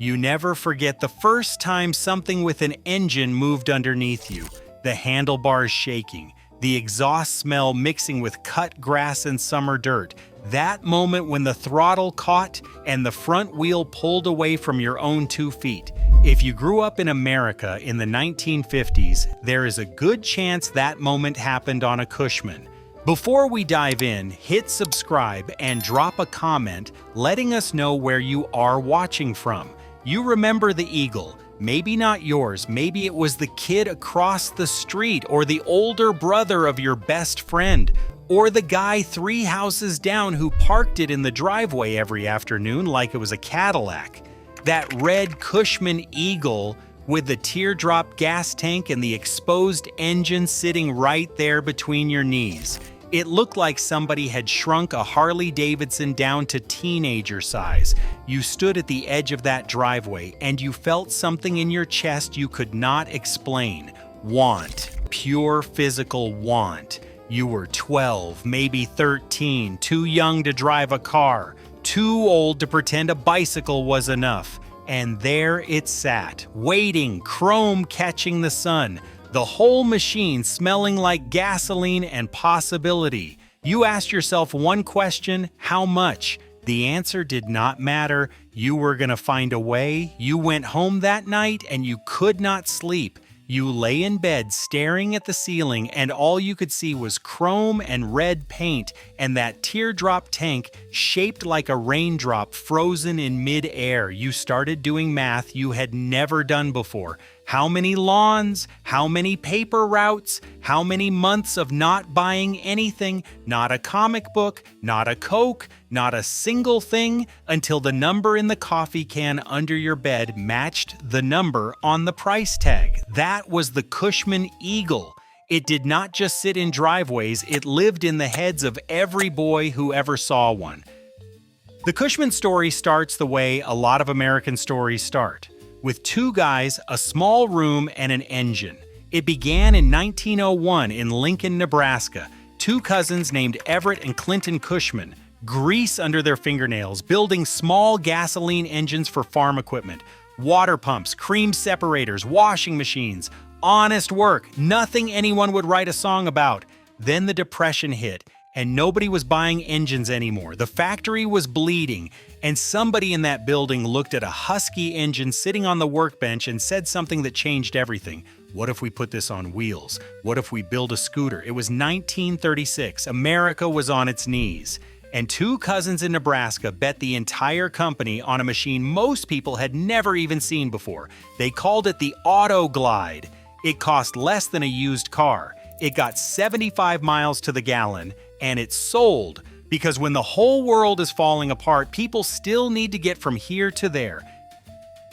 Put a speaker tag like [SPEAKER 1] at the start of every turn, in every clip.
[SPEAKER 1] You never forget the first time something with an engine moved underneath you, the handlebars shaking, the exhaust smell mixing with cut grass and summer dirt, that moment when the throttle caught and the front wheel pulled away from your own 2 feet. If you grew up in America in the 1950s, there is a good chance that moment happened on a Cushman. Before we dive in, hit subscribe and drop a comment letting us know where you are watching from. You remember the Eagle. Maybe not yours, maybe it was the kid across the street or the older brother of your best friend, or the guy 3 houses down who parked it in the driveway every afternoon like it was a Cadillac. That red Cushman Eagle with the teardrop gas tank and the exposed engine sitting right there between your knees. It looked like somebody had shrunk a Harley-Davidson down to teenager size. You stood at the edge of that driveway and you felt something in your chest you could not explain. Want. Pure physical want. You were 12, maybe 13, too young to drive a car, too old to pretend a bicycle was enough. And there it sat, waiting, chrome catching the sun. The whole machine smelling like gasoline and possibility. You asked yourself one question, how much? The answer did not matter. You were gonna find a way. You went home that night and you could not sleep. You lay in bed staring at the ceiling and all you could see was chrome and red paint and that teardrop tank shaped like a raindrop frozen in mid-air. You started doing math you had never done before. How many lawns? How many paper routes? How many months of not buying anything? Not a comic book, not a Coke, not a single thing, until the number in the coffee can under your bed matched the number on the price tag. That was the Cushman Eagle. It did not just sit in driveways, it lived in the heads of every boy who ever saw one. The Cushman story starts the way a lot of American stories start, with 2 guys, a small room, and an engine. It began in 1901 in Lincoln, Nebraska. 2 cousins named Everett and Clinton Cushman, grease under their fingernails, building small gasoline engines for farm equipment, water pumps, cream separators, washing machines. Honest work, nothing anyone would write a song about. Then the Depression hit, and nobody was buying engines anymore. The factory was bleeding, and somebody in that building looked at a Husky engine sitting on the workbench and said something that changed everything. What if we put this on wheels? What if we build a scooter? It was 1936. America was on its knees. And 2 cousins in Nebraska bet the entire company on a machine most people had never even seen before. They called it the Auto Glide. It cost less than a used car. It got 75 miles to the gallon, and it sold. Because when the whole world is falling apart, people still need to get from here to there.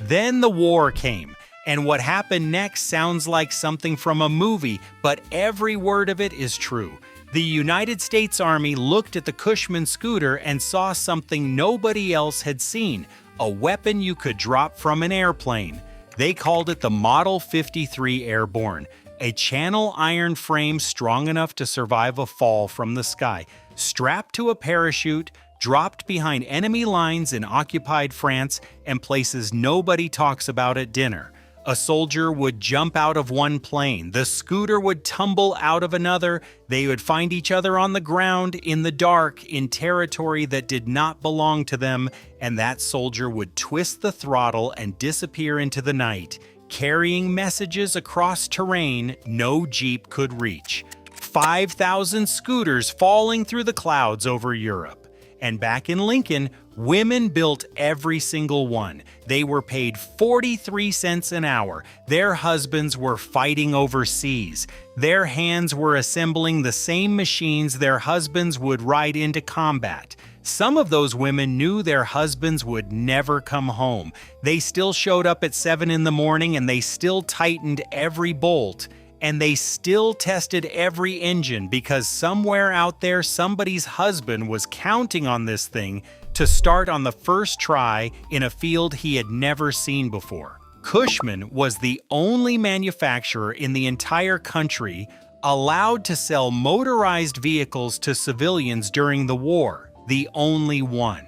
[SPEAKER 1] Then the war came, and what happened next sounds like something from a movie, but every word of it is true. The United States Army looked at the Cushman scooter and saw something nobody else had seen, a weapon you could drop from an airplane. They called it the Model 53 Airborne, a channel iron frame strong enough to survive a fall from the sky, strapped to a parachute, dropped behind enemy lines in occupied France and places nobody talks about at dinner. A soldier would jump out of one plane, the scooter would tumble out of another, they would find each other on the ground, in the dark, in territory that did not belong to them, and that soldier would twist the throttle and disappear into the night, carrying messages across terrain no Jeep could reach. 5,000 scooters falling through the clouds over Europe. And back in Lincoln, women built every single one. They were paid 43 cents an hour. Their husbands were fighting overseas. Their hands were assembling the same machines their husbands would ride into combat. Some of those women knew their husbands would never come home. They still showed up at 7 in the morning and they still tightened every bolt. And they still tested every engine because somewhere out there somebody's husband was counting on this thing to start on the first try in a field he had never seen before. Cushman was the only manufacturer in the entire country allowed to sell motorized vehicles to civilians during the war, the only one.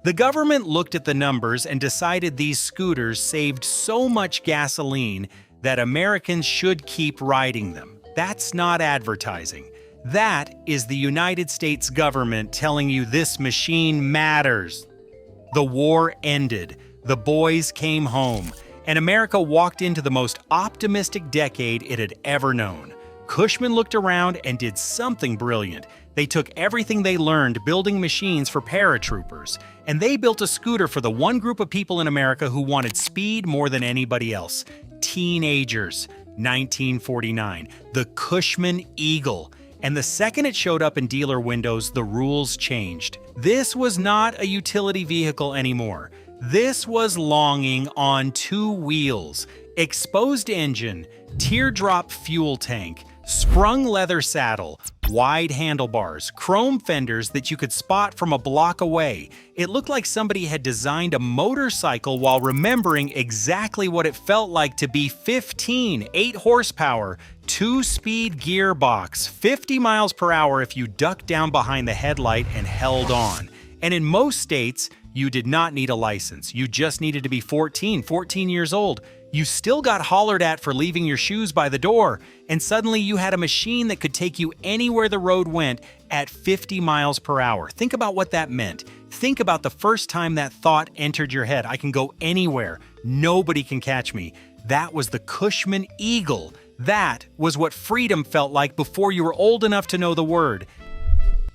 [SPEAKER 1] The government looked at the numbers and decided these scooters saved so much gasoline that Americans should keep riding them. That's not advertising. That is the United States government telling you this machine matters. The war ended. The boys came home. And America walked into the most optimistic decade it had ever known. Cushman looked around and did something brilliant. They took everything they learned building machines for paratroopers, and they built a scooter for the one group of people in America who wanted speed more than anybody else. Teenagers. 1949. The Cushman Eagle. And the second it showed up in dealer windows, the rules changed. This was not a utility vehicle anymore. This was longing on two wheels, exposed engine, teardrop fuel tank, sprung leather saddle, wide handlebars, chrome fenders that you could spot from a block away. It looked like somebody had designed a motorcycle while remembering exactly what it felt like to be 15, 8 horsepower, 2-speed gearbox, 50 miles per hour if you ducked down behind the headlight and held on. And in most states, you did not need a license. You just needed to be 14 years old. You still got hollered at for leaving your shoes by the door, and suddenly you had a machine that could take you anywhere the road went at 50 miles per hour. Think about what that meant. Think about the first time that thought entered your head. I can go anywhere. Nobody can catch me. That was the Cushman Eagle. That was what freedom felt like before you were old enough to know the word.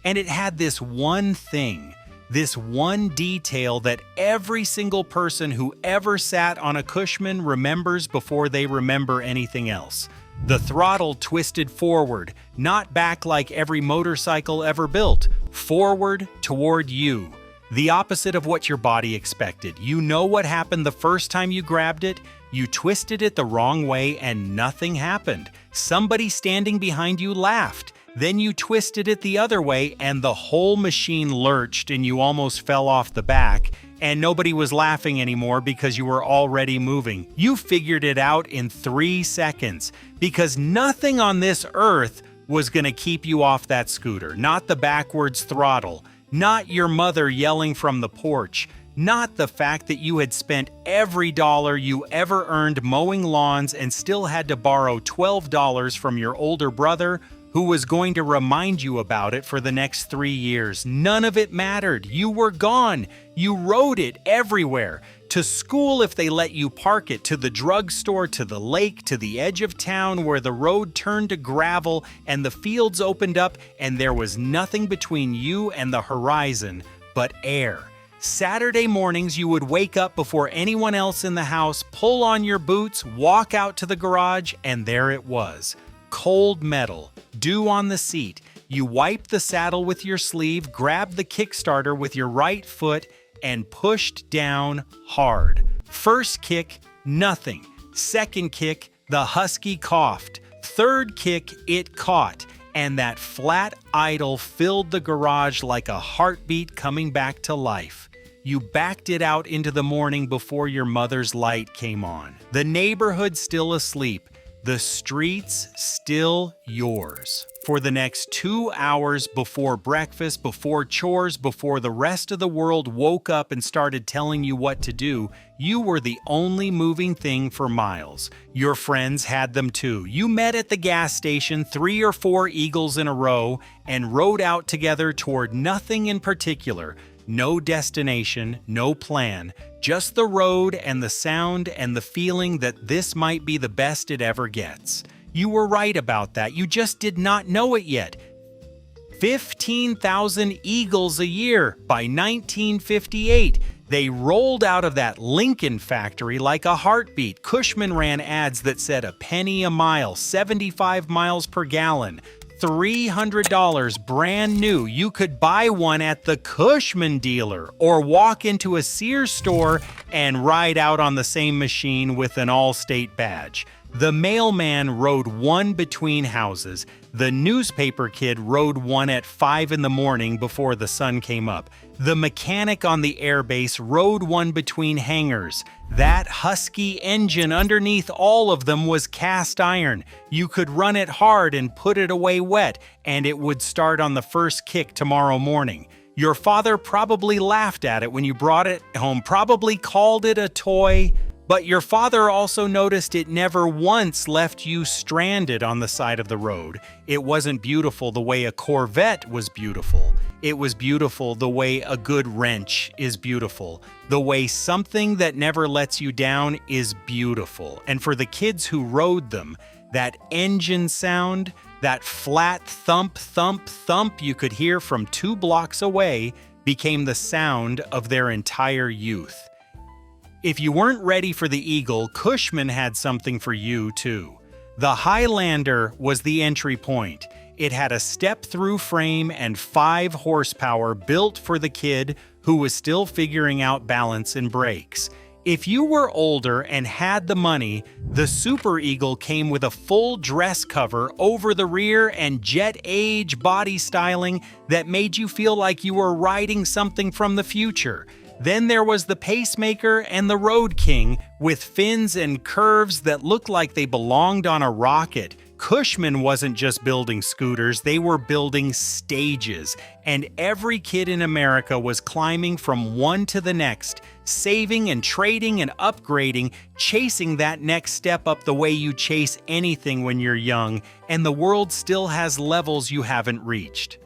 [SPEAKER 1] And it had this one thing. This one detail that every single person who ever sat on a Cushman remembers before they remember anything else. The throttle twisted forward, not back like every motorcycle ever built, forward toward you. The opposite of what your body expected. You know what happened the first time you grabbed it? You twisted it the wrong way and nothing happened. Somebody standing behind you laughed. Then you twisted it the other way and the whole machine lurched and you almost fell off the back, and nobody was laughing anymore because you were already moving. You figured it out in 3 seconds because nothing on this earth was going to keep you off that scooter. Not the backwards throttle, not your mother yelling from the porch, not the fact that you had spent every dollar you ever earned mowing lawns and still had to borrow $12 from your older brother who was going to remind you about it for the next 3 years. None of it mattered. You were gone. You rode it everywhere. To school if they let you park it, to the drugstore, to the lake, to the edge of town where the road turned to gravel and the fields opened up and there was nothing between you and the horizon but air. Saturday mornings you would wake up before anyone else in the house, pull on your boots, walk out to the garage, and there it was. Cold metal, dew on the seat. You wiped the saddle with your sleeve, grabbed the kickstarter with your right foot, and pushed down hard. First kick, nothing. Second kick, the husky coughed. Third kick, it caught. And that flat idle filled the garage like a heartbeat coming back to life. You backed it out into the morning before your mother's light came on. The neighborhood still asleep. The streets still yours. For the next 2 hours before breakfast, before chores, before the rest of the world woke up and started telling you what to do, you were the only moving thing for miles. Your friends had them too. You met at the gas station, 3 or 4 Eagles in a row, and rode out together toward nothing in particular. No destination, no plan, just the road and the sound and the feeling that this might be the best it ever gets. You were right about that. You just did not know it yet. 15,000 Eagles a year by 1958. They rolled out of that Lincoln factory like a heartbeat. Cushman ran ads that said a penny a mile, 75 miles per gallon. $300 brand new. You could buy one at the Cushman dealer or walk into a Sears store and ride out on the same machine with an Allstate badge. The mailman rode one between houses. The newspaper kid rode one at 5 in the morning before the sun came up. The mechanic on the airbase rode one between hangars. That husky engine underneath all of them was cast iron. You could run it hard and put it away wet, and it would start on the first kick tomorrow morning. Your father probably laughed at it when you brought it home, probably called it a toy, but your father also noticed it never once left you stranded on the side of the road. It wasn't beautiful the way a Corvette was beautiful. It was beautiful the way a good wrench is beautiful. The way something that never lets you down is beautiful. And for the kids who rode them, that engine sound, that flat thump, thump, thump you could hear from 2 blocks away became the sound of their entire youth. If you weren't ready for the Eagle, Cushman had something for you too. The Highlander was the entry point. It had a step-through frame and 5 horsepower built for the kid who was still figuring out balance and brakes. If you were older and had the money, the Super Eagle came with a full dress cover over the rear and jet age body styling that made you feel like you were riding something from the future. Then there was the Pacemaker and the Road King with fins and curves that looked like they belonged on a rocket. Cushman wasn't just building scooters, they were building stages, and every kid in America was climbing from one to the next, saving and trading and upgrading, chasing that next step up the way you chase anything when you're young, and the world still has levels you haven't reached.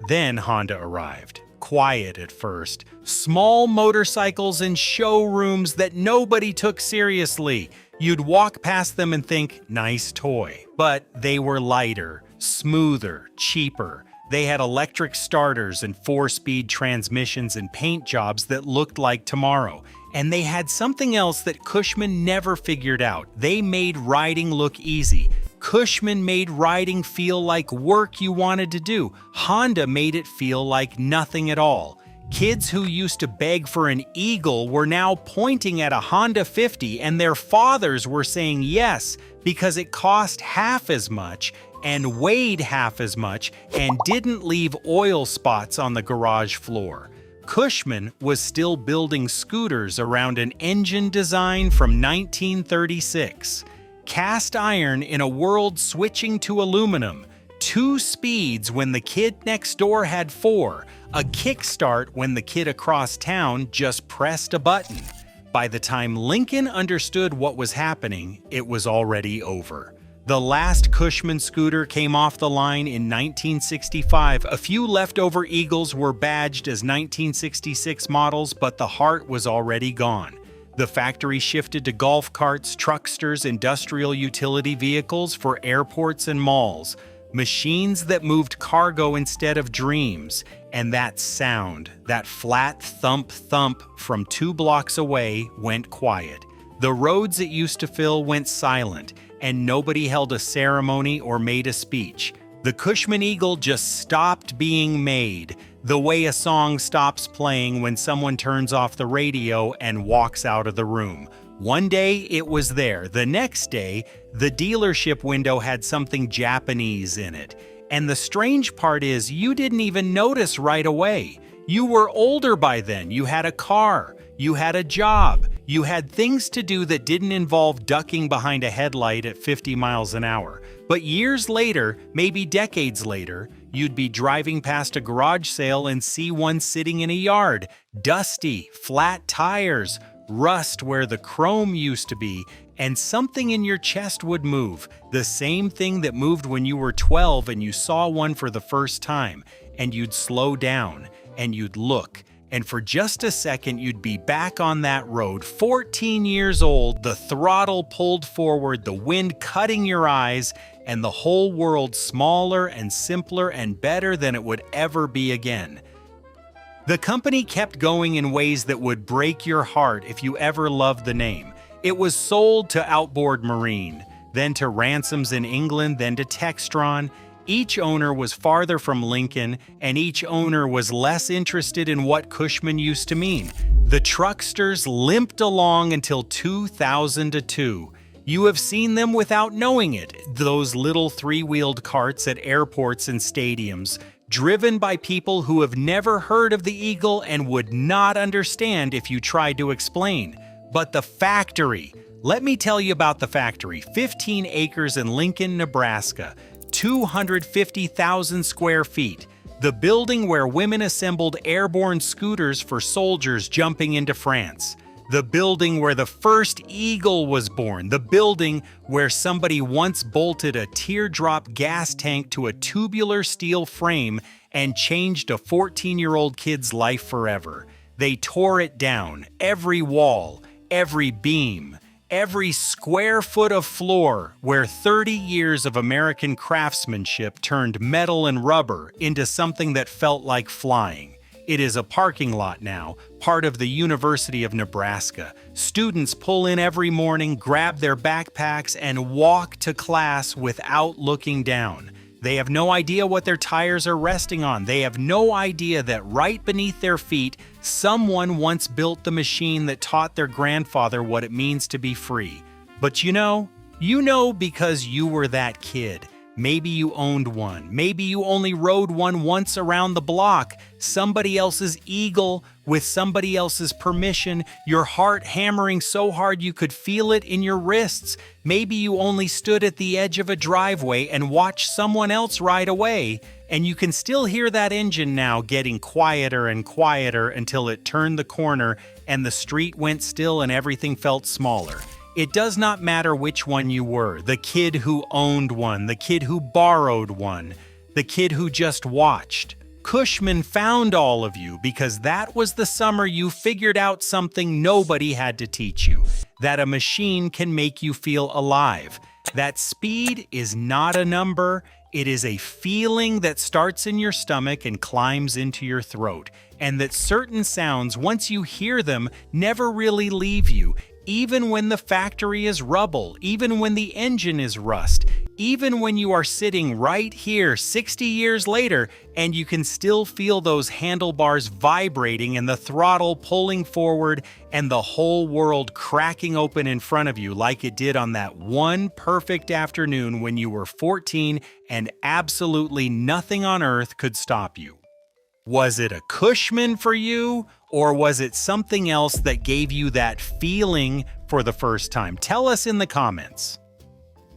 [SPEAKER 1] Then Honda arrived. Quiet at first, small motorcycles in showrooms that nobody took seriously. You'd walk past them and think, nice toy. But they were lighter, smoother, cheaper. They had electric starters and 4-speed transmissions and paint jobs that looked like tomorrow. And they had something else that Cushman never figured out. They made riding look easy. Cushman made riding feel like work you wanted to do. Honda made it feel like nothing at all. Kids who used to beg for an Eagle were now pointing at a Honda 50, and their fathers were saying yes because it cost half as much and weighed half as much and didn't leave oil spots on the garage floor. Cushman was still building scooters around an engine design from 1936. Cast iron in a world switching to aluminum, 2 speeds when the kid next door had 4, a kickstart when the kid across town just pressed a button. By the time Lincoln understood what was happening, it was already over. The last Cushman scooter came off the line in 1965. A few leftover Eagles were badged as 1966 models, but the heart was already gone. The factory shifted to golf carts, trucksters, industrial utility vehicles for airports and malls, machines that moved cargo instead of dreams, and that sound, that flat thump-thump from 2 blocks away went quiet. The roads it used to fill went silent, and nobody held a ceremony or made a speech. The Cushman Eagle just stopped being made, the way a song stops playing when someone turns off the radio and walks out of the room. One day it was there. The next day, the dealership window had something Japanese in it. And the strange part is you didn't even notice right away. You were older by then. You had a car. You had a job. You had things to do that didn't involve ducking behind a headlight at 50 miles an hour. But years later, maybe decades later, you'd be driving past a garage sale and see one sitting in a yard. Dusty, flat tires, rust where the chrome used to be, and something in your chest would move. The same thing that moved when you were 12 and you saw one for the first time. And you'd slow down, and you'd look. And for just a second, you'd be back on that road, 14 years old, the throttle pulled forward, the wind cutting your eyes, and the whole world smaller and simpler and better than it would ever be again. The company kept going in ways that would break your heart if you ever loved the name. It was sold to Outboard Marine, then to Ransoms in England, then to Textron. Each owner was farther from Lincoln, and each owner was less interested in what Cushman used to mean. The trucksters limped along until 2002. You have seen them without knowing it, those little 3-wheeled carts at airports and stadiums, driven by people who have never heard of the Eagle and would not understand if you tried to explain. But the factory. Let me tell you about the factory. 15 acres in Lincoln, Nebraska. 250,000 square feet. The building where women assembled airborne scooters for soldiers jumping into France. The building where the first Eagle was born. The building where somebody once bolted a teardrop gas tank to a tubular steel frame and changed a 14-year-old kid's life forever. They tore it down, every wall, every beam, every square foot of floor, where 30 years of American craftsmanship turned metal and rubber into something that felt like flying. It is a parking lot now, part of the University of Nebraska. Students pull in every morning, grab their backpacks, and walk to class without looking down. They have no idea what their tires are resting on. They have no idea that right beneath their feet, someone once built the machine that taught their grandfather what it means to be free. But you know because you were that kid. Maybe you owned one. Maybe you only rode one once around the block. Somebody else's Eagle with somebody else's permission, your heart hammering so hard you could feel it in your wrists. Maybe you only stood at the edge of a driveway and watched someone else ride away, and you can still hear that engine now getting quieter and quieter until it turned the corner and the street went still and everything felt smaller. It does not matter which one you were, the kid who owned one, the kid who borrowed one, the kid who just watched. Cushman found all of you because that was the summer you figured out something nobody had to teach you, that a machine can make you feel alive, that speed is not a number, it is a feeling that starts in your stomach and climbs into your throat, and that certain sounds, once you hear them, never really leave you. Even when the factory is rubble, even when the engine is rust, even when you are sitting right here 60 years later and you can still feel those handlebars vibrating and the throttle pulling forward and the whole world cracking open in front of you like it did on that one perfect afternoon when you were 14 and absolutely nothing on earth could stop you. Was it a Cushman for you, or was it something else that gave you that feeling for the first time? Tell us in the comments.